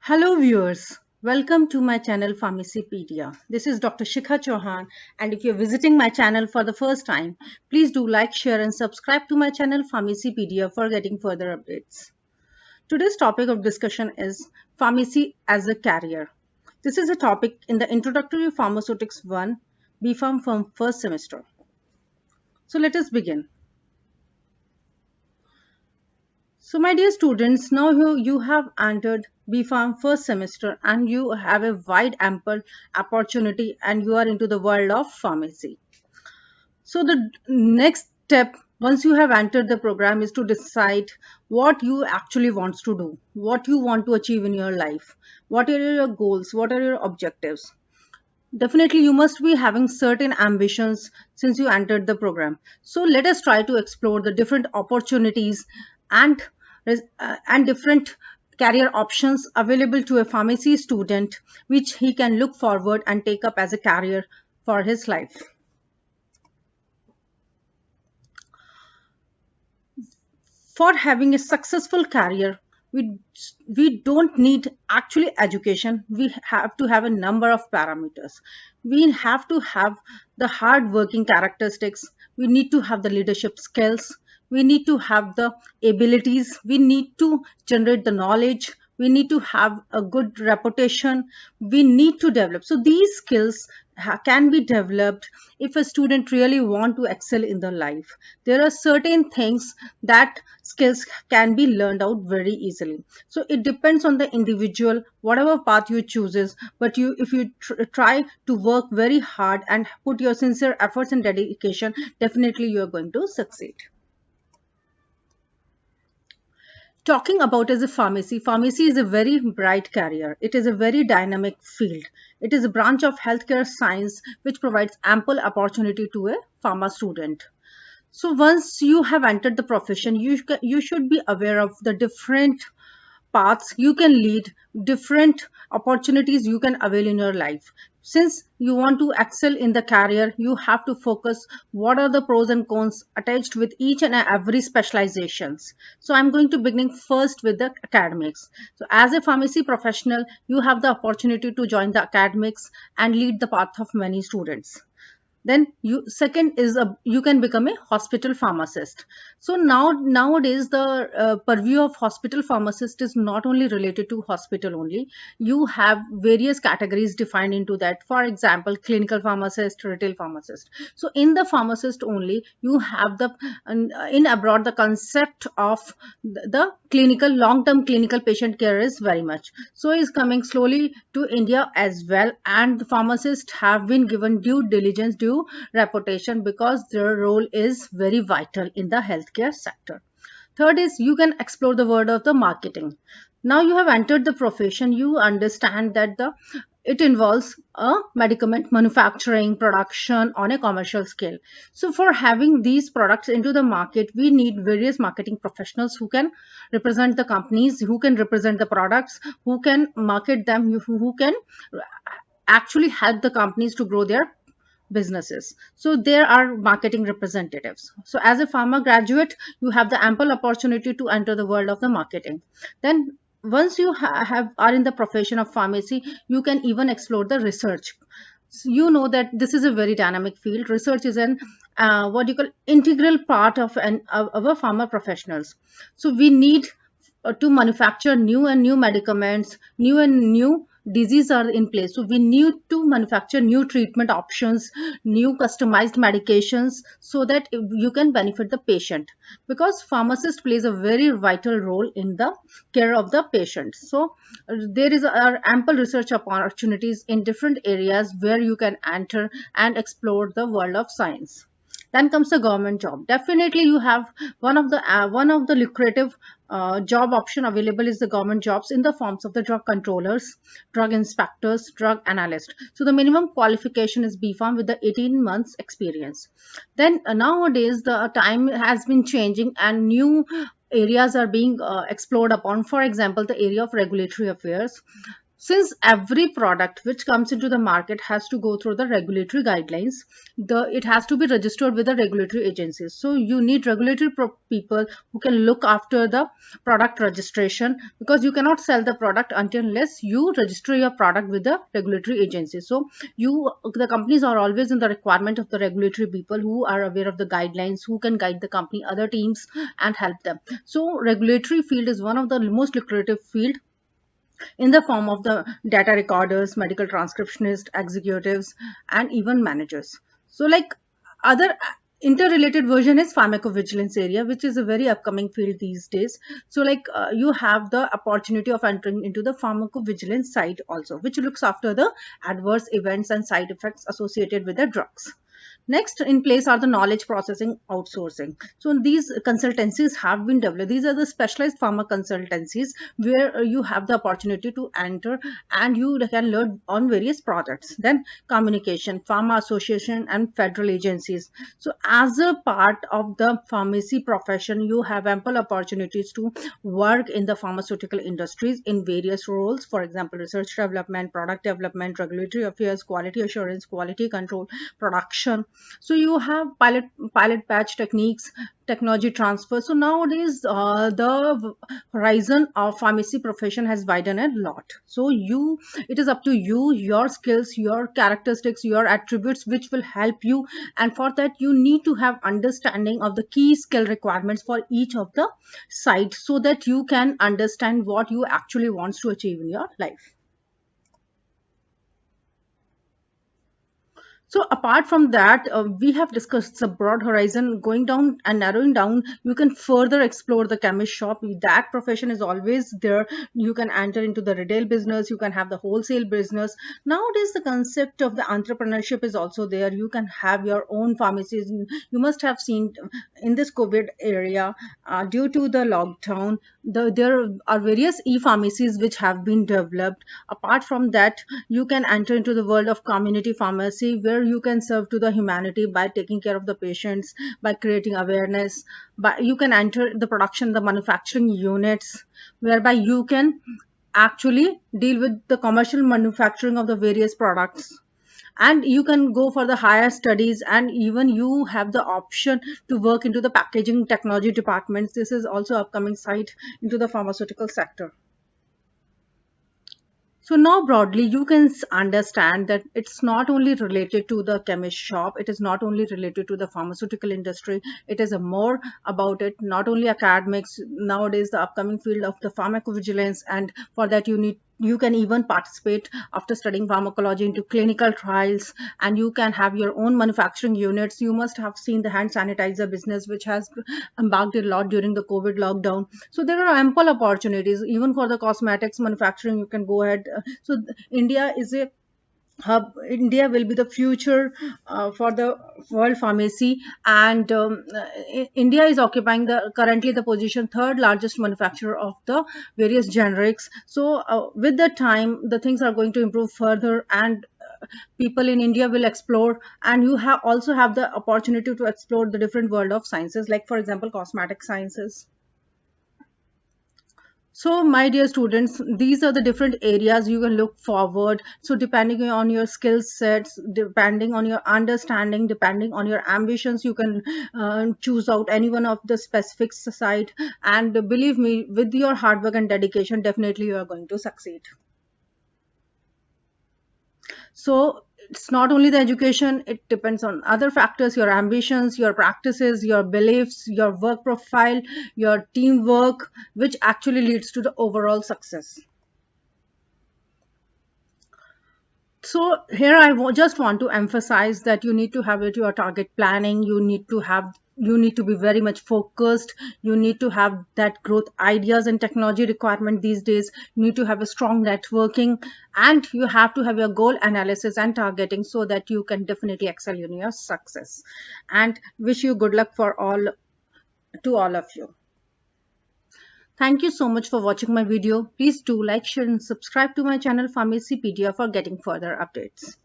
Hello viewers, welcome to my channel Pharmacypedia. This is Dr. Shikha Chauhan, and if you're visiting my channel for the first time, please do like, share and subscribe to my channel Pharmacypedia for getting further updates. Today's topic of discussion is pharmacy as a career. This is a topic in the Introductory Pharmaceutics 1 B.PHARM from first semester. So let us begin. So my dear students, now you have entered B.PHARM first semester and you have a wide ample opportunity and you are into the world of pharmacy. So the next step once you have entered the program is to decide what you actually want to do, what you want to achieve in your life, what are your goals, what are your objectives. Definitely you must be having certain ambitions since you entered the program. So let us try to explore the different opportunities and different career options available to a pharmacy student which he can look forward and take up as a career for his life. For having a successful career, we don't need actually education. We have to have a number of parameters. We have to have the hard working characteristics. We need to have the leadership skills. We need to have the abilities. We need to generate the knowledge. We need to have a good reputation. We need to develop. So these skills can be developed if a student really want to excel in their life. There are certain things that skills can be learned out very easily. So it depends on the individual, whatever path you chooses, but if you try to work very hard and put your sincere efforts and dedication, definitely you are going to succeed. Talking about as a pharmacy is a very bright career. It is a very dynamic field. It is a branch of healthcare science which provides ample opportunity to a pharma student. So once you have entered the profession, you should be aware of the different paths you can lead, different opportunities you can avail in your life. Since you want to excel in the career, you have to focus what are the pros and cons attached with each and every specializations. So I'm going to begin first with the academics. So as a pharmacy professional, you have the opportunity to join the academics and lead the path of many students. Then second is you can become a hospital pharmacist. So nowadays the purview of hospital pharmacist is not only related to hospital only. You have various categories defined into that. For example, clinical pharmacist, retail pharmacist. So in the pharmacist only, you have the in abroad the concept of the clinical long-term clinical patient care is very much so is coming slowly to India as well, and the pharmacists have been given due diligence, due reputation, because their role is very vital in the healthcare sector. Third is you can explore the world of the marketing. Now you have entered the profession, you understand that it involves a medicament manufacturing production on a commercial scale. So for having these products into the market, we need various marketing professionals who can represent the companies, who can represent the products, who can market them, who can actually help the companies to grow their businesses. So there are marketing representatives. So as a pharma graduate, you have the ample opportunity to enter the world of the marketing. Then once you are in the profession of pharmacy, you can even explore the research. So you know that this is a very dynamic field. Research is an what you call integral part of our pharma professionals. So we need to manufacture new and new medicaments, new and new diseases are in place. So we need to manufacture new treatment options, new customized medications, so that you can benefit the patient, because pharmacist plays a very vital role in the care of the patient. So there is ample research opportunities in different areas where you can enter and explore the world of science. Then comes the government job. Definitely you have one of the lucrative job option available is the government jobs in the forms of the drug controllers, drug inspectors, drug analyst. So the minimum qualification is B.PHARM with the 18 months experience. Then nowadays the time has been changing and new areas are being explored upon. For example, the area of regulatory affairs. Since every product which comes into the market has to go through the regulatory guidelines, it has to be registered with the regulatory agencies. So you need regulatory people who can look after the product registration, because you cannot sell the product unless you register your product with the regulatory agency. So the companies are always in the requirement of the regulatory people who are aware of the guidelines, who can guide the company, other teams, and help them. So regulatory field is one of the most lucrative field, in the form of the data recorders, medical transcriptionists, executives, and even managers. So like other interrelated version is pharmacovigilance area, which is a very upcoming field these days. So like you have the opportunity of entering into the pharmacovigilance side also, which looks after the adverse events and side effects associated with the drugs. Next in place are the knowledge processing outsourcing. So these consultancies have been developed. These are the specialized pharma consultancies where you have the opportunity to enter and you can learn on various projects. Then communication, pharma association, and federal agencies. So as a part of the pharmacy profession, you have ample opportunities to work in the pharmaceutical industries in various roles. For example, research development, product development, regulatory affairs, quality assurance, quality control, production. So you have pilot batch techniques, technology transfer. So nowadays the horizon of pharmacy profession has widened a lot. So it is up to you, your skills, your characteristics, your attributes, which will help you. And for that you need to have understanding of the key skill requirements for each of the sites, so that you can understand what you actually wants to achieve in your life. So apart from that, we have discussed the broad horizon. Going down and narrowing down, you can further explore the chemist shop. That profession is always there. You can enter into the retail business, you can have the wholesale business. Nowadays the concept of the entrepreneurship is also there. You can have your own pharmacies. You must have seen in this COVID area, due to the lockdown, there are various e-pharmacies which have been developed. Apart from that, you can enter into the world of community pharmacy, where you can serve to the humanity by taking care of the patients, by creating awareness. But you can enter the production, the manufacturing units, whereby you can actually deal with the commercial manufacturing of the various products. And you can go for the higher studies, and even you have the option to work into the packaging technology departments. This is also upcoming side into the pharmaceutical sector. So now broadly, you can understand that it's not only related to the chemist shop, it is not only related to the pharmaceutical industry, it is a more about it, not only academics, nowadays the upcoming field of the pharmacovigilance, and for that you can even participate after studying pharmacology into clinical trials, and you can have your own manufacturing units. You must have seen the hand sanitizer business, which has embarked a lot during the COVID lockdown. So there are ample opportunities even for the cosmetics manufacturing. You can go ahead. So India is a hub. India will be the future for the world pharmacy, and India is occupying the currently the position third largest manufacturer of the various generics. So with the time, the things are going to improve further, and people in India will explore, and you have also have the opportunity to explore the different world of sciences, like for example cosmetic sciences. So, my dear students, these are the different areas you can look forward. So, depending on your skill sets, depending on your understanding, depending on your ambitions, you can choose out any one of the specific side. And believe me, with your hard work and dedication, definitely you are going to succeed. So it's not only the education, it depends on other factors, your ambitions, your practices, your beliefs, your work profile, your teamwork, which actually leads to the overall success. So here just want to emphasize that you need to have it your target planning. You need to be very much focused. You need to have that growth ideas and technology requirement these days. You need to have a strong networking, and you have to have your goal analysis and targeting, so that you can definitely excel in your success. And wish you good luck for all to all of you. Thank you so much for watching my video. Please do like, share, and subscribe to my channel Pharmacypedia for getting further updates.